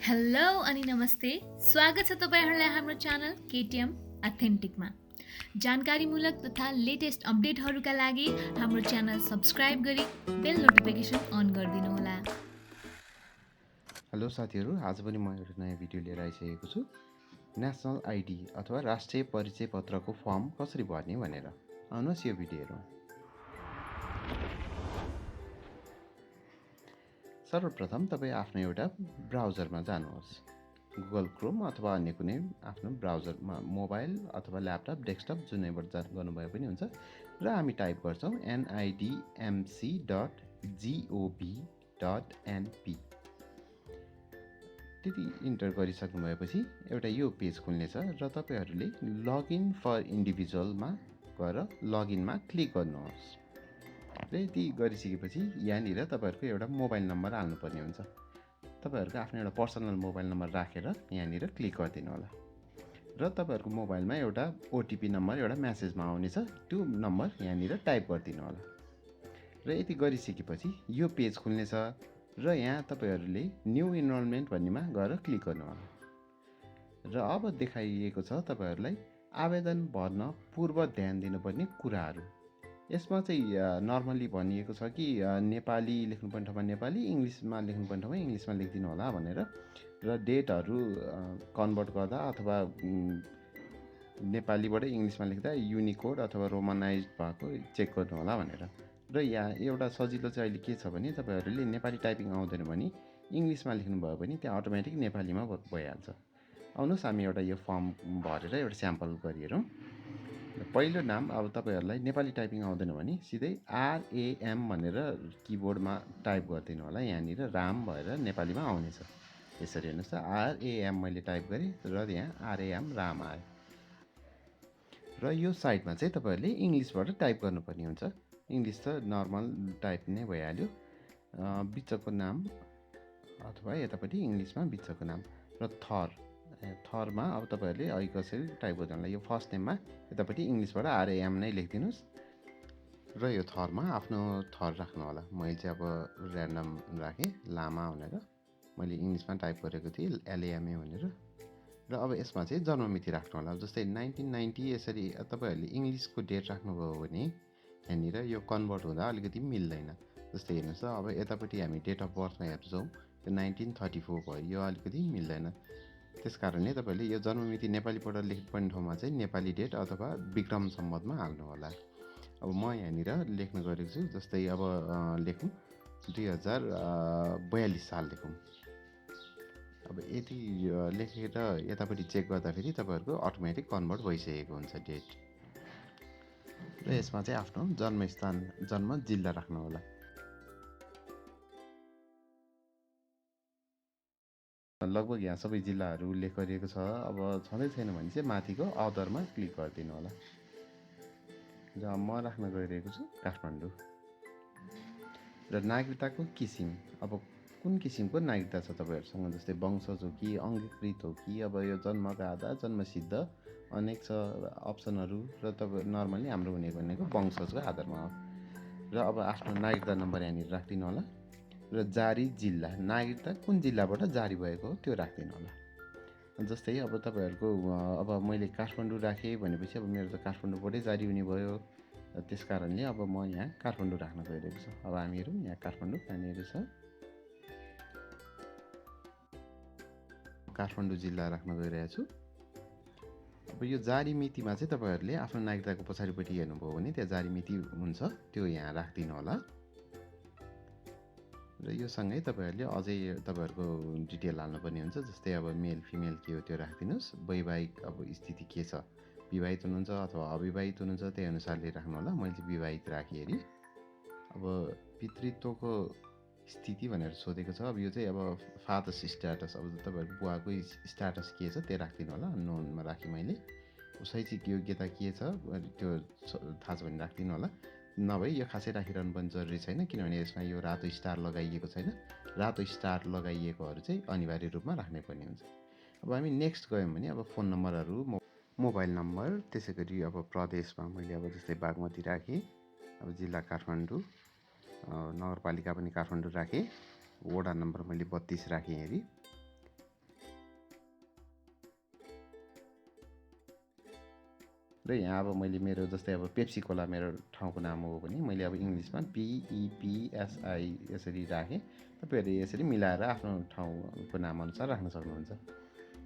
Hello अनि नमस्ते। स्वागत छ तपाईहरुलाई हाम्रो च्यानल केटीएम अथेन्टिकमा। जानकारीमूलक तथा लेटेस्ट अपडेटहरुका लागि हाम्रो च्यानल सब्स्क्राइब गरी बेल नोटिफिकेसन अन गरिदिनु होला। हेलो साथीहरु, आज पनि म एउटा नयाँ भिडियो लिएर आइसकेको छु। नेशनल आईडी अथवा राष्ट्रिय परिचय पत्रको फर्म कसरी भर्ने भनेर। आउनुहोस् यो भिडियो हेरौँ। सर्वप्रथम तपाई आफ्नो एउटा ब्राउजरमा जानुहोस्। गुगल क्रोम अथवा अन्य कुनै आफ्नो ब्राउजरमा मोबाइल अथवा ल्यापटप डेस्कटप जुनैबाट गर्नुभए पनि हुन्छ र हामी टाइप गर्छौं nidmc.gov.np। त्यति इन्टर गरिसक्नु भएपछि एउटा यो पेज खुल्नेछ र तपाईहरुले लगइन फर इन्डिभिजुअलमा गएर लगइनमा क्लिक गर्नुहोस्। र यति गरिसकेपछि यहाँनिर तपाईहरुको एउटा मोबाइल नम्बर हाल्नुपर्ने हुन्छ। तपाईहरुको आफ्नो एउटा पर्सनल मोबाइल नम्बर राखेर यहाँनिर क्लिक गर्दिनु होला र तपाईहरुको मोबाइलमा एउटा ओटीपी नम्बर एउटा मेसेजमा आउनेछ। त्यो नम्बर यहाँनिर टाइप गर्दिनु होला र यति गरिसकेपछि यो पेज खुल्नेछ र यहाँ तपाईहरुले न्यू इनरोलमेन्ट भन्नेमा गएर क्लिक गर्नु होला र अब देखाइएको छ तपाईहरुलाई आवेदन भर्न पूर्व ध्यान दिनुपर्ने कुराहरू। यसमा चाहिँ नर्मली भनिएको छ कि नेपाली लेख्नुपर्ने ठाउँमा नेपाली, इङ्ग्लिसमा लेख्नुपर्ने ठाउँमा इङ्ग्लिसमा लेखिदिनु होला भनेर र डेटहरू कन्भर्ट गर्दा अथवा नेपालीबाट इङ्ग्लिसमा लेख्दा युनिकोड अथवा रोमनाइज भएको चेक गर्नु होला भनेर। र यहाँ एउटा सजिलो चाहिँ अहिले के छ भने तपाईहरुले नेपाली टाइपिङ आउँदैन भने इङ्ग्लिसमा लेख्नु भयो भने त्यहाँ अटोमेटिक नेपालीमा भइहाल्छ। आउनुहोस् हामी एउटा यो फर्म भरेर एउटा स्याम्पल गरिहेरौँ। पहिलो नाम अब तपाईहरुलाई नेपाली टाइपिङ आउँदैन भने सिधै आरएएम भनेर किबोर्डमा टाइप गर्दिनु होला। यहाँनिर राम भएर नेपालीमा आउनेछ। यसरी हेर्नुस् त आरएएम मैले टाइप गरेँ र यहाँ आरएएम राम आयो। र यो साइडमा चाहिँ तपाईहरुले इङ्ग्लिसबाट टाइप गर्नुपर्ने हुन्छ। इङ्ग्लिस त नर्मल टाइप नै भइहाल्यो। बिचको नाम अथवा यतापट्टि इङ्ग्लिसमा बिचको नाम र थरमा अब तपाईहरुले अहिले कसरी टाइप गर्नु होला। यो फर्स्ट नेममा यतापट्टि इङ्ग्लिसबाट आरएएम नै लेखिदिनुस् र यो थरमा आफ्नो थर राख्नु होला। मैले चाहिँ अब र्यान्डम राखेँ लामा भनेर, मैले इङ्ग्लिसमा टाइप गरेको थिएँ एलएएमए भनेर। र अब यसमा चाहिँ जन्ममिति राख्नु होला। जस्तै 1990 यसरी तपाईहरुले इङ्ग्लिसको डेट राख्नुभयो भने यहाँनिर यो कन्भर्ट हुँदा अलिकति मिल्दैन। जस्तै हेर्नुस् त अब यतापट्टि हामी डेट अफ बर्थमा हेर्छौँ त्यो 1934 भयो, यो अलिकति मिल्दैन। त्यसकारणले तपाईले यो जन्ममिति नेपालीबाट लेख्नुपर्ने ठाउँमा चाहिँ नेपाली डेट अथवा विक्रम सम्वतमा हाल्नु होला। अब म यहाँनिर लेख्न गएको छु। जस्तै अब लेखौँ 2042 साल लेखौँ। अब यति लेखेर यतापट्टि चेक गर्दाखेरि तपाईहरुको अटोमेटिक कन्भर्ट भइसकेको हुन्छ डेट। र यसमा चाहिँ आफ्नो जन्मस्थान जन्म जिल्ला राख्नु होला। लगभग यहाँ सबै जिल्लाहरू उल्लेख गरिएको छ। अब छँदै छैन भने चाहिँ माथिको अदरमा क्लिक गरिदिनु होला। जहाँ म राख्न गइरहेको छु काठमाडौँ। र नागरिकताको किसिम, अब कुन किसिमको नागरिकता छ तपाईहरुसँग, जस्तै वंशज हो कि अङ्गीकृत हो कि, अब यो जन्मका आधार जन्मसिद्ध अनेक छ अप्सनहरू र तपाईँ नर्मली हाम्रो हुने भनेको वंशजको आधारमा हो। र अब आफ्नो नागरिकता नम्बर यहाँनिर राखिदिनु होला र जारी जिल्ला, नागरिकता कुन जिल्लाबाट जारी भएको हो त्यो राखिदिनु होला। जस्तै अब तपाईहरुको अब मैले काठमाडौँ राखेँ भनेपछि अब मेरो त काठमाडौँबाटै जारी हुने भयो। त्यसकारणले अब म यहाँ काठमाडौँ राख्न गइरहेको छु। अब हामीहरू यहाँ काठमाडौँ कहाँनिर छ, काठमाडौँ जिल्ला राख्न गइरहेको छु। अब यो जारी मितिमा चाहिँ तपाईहरुले आफ्नो नागरिकताको पछाडिपट्टि हेर्नुभयो भने त्यहाँ जारी मिति हुन्छ, त्यो यहाँ राखिदिनु होला। र यो सँगै तपाईहरुले अझै तपाईहरुको डिटेल हाल्नुपर्ने हुन्छ। जस्तै अब मेल फिमेल के हो त्यो राखिदिनुस्। वैवाहिक अब स्थिति के छ, विवाहित हुनुहुन्छ अथवा अविवाहित हुनुहुन्छ त्यही अनुसारले राख्नु होला। मैले चाहिँ विवाहित राखेँ हेरी। अब पितृत्वको स्थिति भनेर सोधेको छ। अब यो चाहिँ अब फादर्स स्ट्याटस, अब तपाईहरुको बुवाको स्ट्याटस के छ त्यो राखिदिनु होला। नोनमा राखेँ मैले। शैक्षिक योग्यता के छ त्यो थाहा छ भने राखिदिनु होला। नभए यो खासै राखिरहनु पनि जरुरी छैन, किनभने यसमा यो रातो स्टार लगाइएको छैन। रातो स्टार लगाइएकोहरू चाहिँ अनिवार्य रूपमा राख्नै पर्ने हुन्छ। अब हामी नेक्स्ट गयौँ भने अब फोन नम्बरहरू, मोबाइल नम्बर, त्यसै गरी अब प्रदेशमा मैले अब जस्तै बागमती राखेँ, अब जिल्ला काठमाडौँ, नगरपालिका पनि काठमाडौँ राखेँ, वडा नम्बर मैले 32 राखेँ हेरी। र यहाँ अब मैले मेरो जस्तै अब पेप्सी कोला मेरो ठाउँको नाम हो भने मैले अब इङ्ग्लिसमा PEPSI यसरी राखेँ। तपाईँहरूले यसरी मिलाएर आफ्नो ठाउँको नामअनुसार राख्न सक्नुहुन्छ।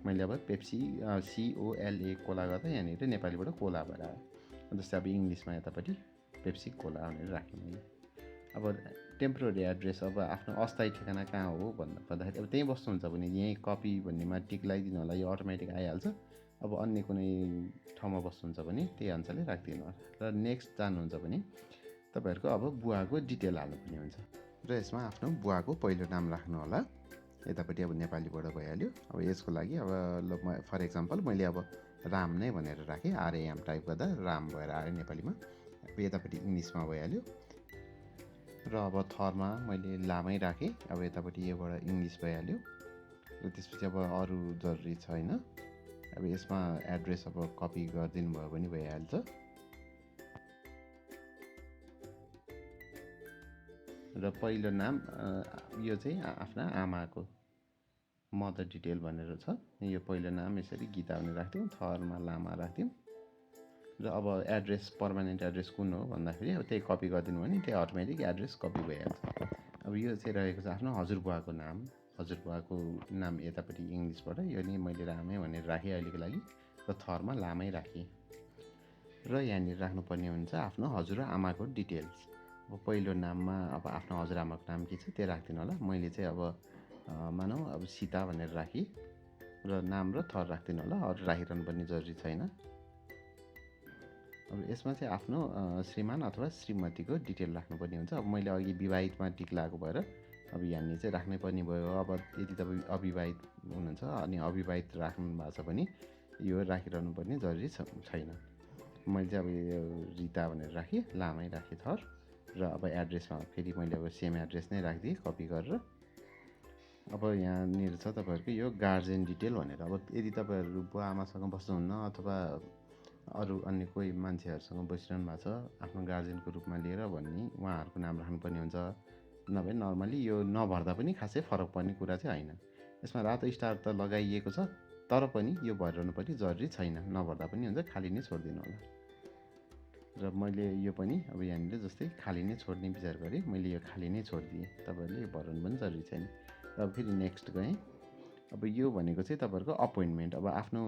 मैले अब पेप्सी COLA कोला गर्दा यहाँनिर नेपालीबाट कोला भएर आयो। जस्तै अब इङ्ग्लिसमा यतापट्टि पेप्सी कोला भनेर राखेँ मैले। अब टेम्पोररी एड्रेस अब आफ्नो अस्थायी ठेगाना कहाँ हो भन्दाखेरि अब त्यहीँ बस्नुहुन्छ भने यहीँ कपी भन्नेमा टिक लगाइदिनु होला, यो अटोमेटिक आइहाल्छ। अब अन्य कुनै ठाउँमा बस्नुहुन्छ भने त्यही अनुसारले राखिदिनु होला। र नेक्स्ट जानुहुन्छ भने तपाईँहरूको अब बुवाको डिटेल हाल्नुपर्ने हुन्छ र यसमा आफ्नो बुवाको पहिलो नाम राख्नु होला। यतापट्टि अब नेपालीबाट भइहाल्यो। अब यसको लागि अब फर इक्जाम्पल मैले अब राम नै भनेर राखेँ, RAM टाइप गर्दा राम भएर आयो नेपालीमा। अब यतापट्टि इङ्ग्लिसमा भइहाल्यो। र अब थरमा मैले लामै राखेँ। अब यतापट्टि योबाट इङ्ग्लिस भइहाल्यो। र त्यसपछि अब अरू जरुरी छैन। अब यसमा एड्रेस अब कपी गरिदिनु भयो भने भइहाल्छ। र पहिलो नाम यो चाहिँ आफ्ना आमाको मदर डिटेल भनेर छ। यो पहिलो नाम यसरी गीता भनेर राख्थ्यौँ, थरमा लामा राख्थ्यौँ। र अब एड्रेस पर्मानेन्ट एड्रेस कुन हो भन्दाखेरि अब त्यही कपी गरिदिनु भने त्यही अटोमेटिक एड्रेस कपी भइहाल्छ। अब यो चाहिँ रहेको छ आफ्नो हजुरबुवाको नाम। हजुरबुवाको नाम यतापट्टि इङ्ग्लिसबाट यो नि मैले रामै भनेर राखेँ अहिलेको लागि, र थरमा लामै राखेँ। र यहाँनिर राख्नुपर्ने हुन्छ आफ्नो हजुरआमाको डिटेल्स। अब पहिलो नाममा अब आफ्नो हजुरआमाको नाम के छ त्यो राखिदिनु होला। मैले चाहिँ अब मानौँ अब सीता भनेर राखेँ र नाम र थर राखिदिनु होला, अरू राखिरहनु पर्ने जरुरी छैन। अब यसमा चाहिँ आफ्नो श्रीमान अथवा श्रीमतीको डिटेल राख्नुपर्ने हुन्छ। अब मैले अघि विवाहितमा टिक लागेको भएर अब यहाँनिर चाहिँ राख्नै पर्ने भयो। अब यदि तपाईँ अविवाहित हुनुहुन्छ अनि अविवाहित राख्नु भएको छ भने यो राखिरहनु पर्ने जरुरी छैन। मैले चाहिँ अब यो रिता भनेर राखेँ, लामै राखेँ थर। र अब एड्रेसमा फेरि मैले अब सेम एड्रेस नै राखिदिएँ कपी गरेर। अब यहाँनिर छ तपाईँहरूको यो गार्जेन डिटेल भनेर। अब यदि तपाईँहरू बुवा आमासँग बस्नुहुन्न अथवा अरू अन्य कोही मान्छेहरूसँग बसिरहनु भएको छ आफ्नो गार्जेनको रूपमा लिएर भन्ने उहाँहरूको नाम राख्नुपर्ने हुन्छ। नभए नर्मली यो नभर्दा पनि खासै फरक पर्ने कुरा चाहिँ होइन। यसमा रातो स्टार त लगाइएको छ, तर पनि यो भरिरहनु पर्ने जरुरी छैन। नभर्दा पनि हुन्छ, खाली नै छोडिदिनु होला। र मैले यो पनि अब यहाँनिर जस्तै खाली नै छोड्ने विचार गरेँ, मैले यो खाली नै छोडिदिएँ। तपाईँहरूले यो भर्नु पनि जरुरी छैन। अब फेरि नेक्स्ट गएँ। अब यो भनेको चाहिँ तपाईँहरूको अपोइन्टमेन्ट। अब आफ्नो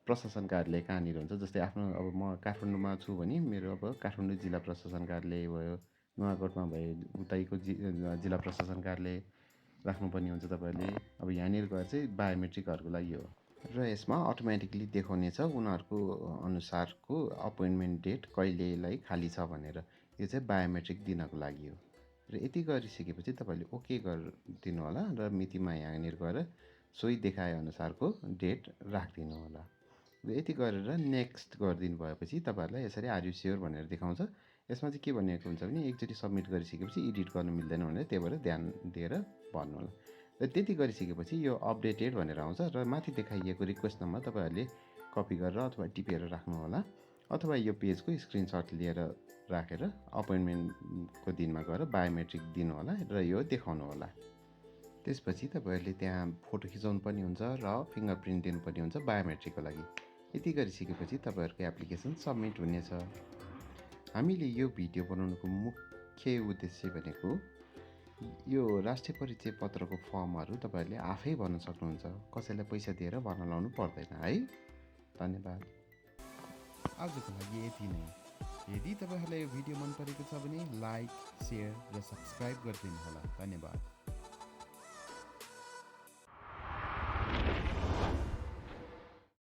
प्रशासन कार्यालय कहाँनिर हुन्छ, जस्तै आफ्नो अब म काठमाडौँमा छु भने मेरो अब काठमाडौँ जिल्ला प्रशासन कार्यालय भयो, नुवाकोटमा भए उतैको जिल्ला प्रशासन कार्यालय राख्नुपर्ने हुन्छ तपाईँहरूले। अब यहाँनिर गएर चाहिँ बायोमेट्रिकहरूको लागि हो र यसमा अटोमेटिकली देखाउने छ उनीहरूको अनुसारको अपोइन्टमेन्ट डेट कहिलेलाई खाली छ भनेर। यो चाहिँ बायोमेट्रिक दिनको लागि हो। र यति गरिसकेपछि तपाईँहरूले ओके गरिदिनु होला र मितिमा यहाँनिर गएर सोही देखाए अनुसारको डेट राखिदिनु होला। र यति गरेर नेक्स्ट गरिदिनु भएपछि तपाईँहरूलाई यसरी आर यु स्योर भनेर देखाउँछ। यसमा चाहिँ के भनिएको हुन्छ भने एकचोटि सबमिट गरिसकेपछि एडिट गर्नु मिल्दैन भनेर, त्यही भएर ध्यान दिएर भन्नु होला। र त्यति गरिसकेपछि यो अपडेटेड भनेर आउँछ र माथि देखाइएको रिक्वेस्ट नम्बर तपाईँहरूले कपी गरेर अथवा टिपेर राख्नु होला, अथवा यो पेजको स्क्रिनसट लिएर राखेर अपोइन्टमेन्टको दिनमा गएर बायोमेट्रिक दिनु होला र यो देखाउनु होला। त्यसपछि तपाईँहरूले त्यहाँ फोटो खिचाउनु पर्ने हुन्छ र फिङ्गरप्रिन्ट दिनुपर्ने हुन्छ बायोमेट्रिकको लागि। यति गरिसकेपछि तपाईँहरूको एप्लिकेसन सबमिट हुनेछ। हामीले यो भिडियो बनाउनुको मुख्य उद्देश्य भनेको यो राष्ट्रिय परिचय पत्रको फर्महरू तपाईँहरूले आफै भर्न सक्नुहुन्छ, कसैलाई पैसा दिएर भर्न लाउनु पर्दैन है। धन्यवाद। आजको लागि यति नै। यदि तपाईँहरूलाई यो भिडियो मन परेको छ भने लाइक, सेयर र सब्सक्राइब गरिदिनु होला। धन्यवाद।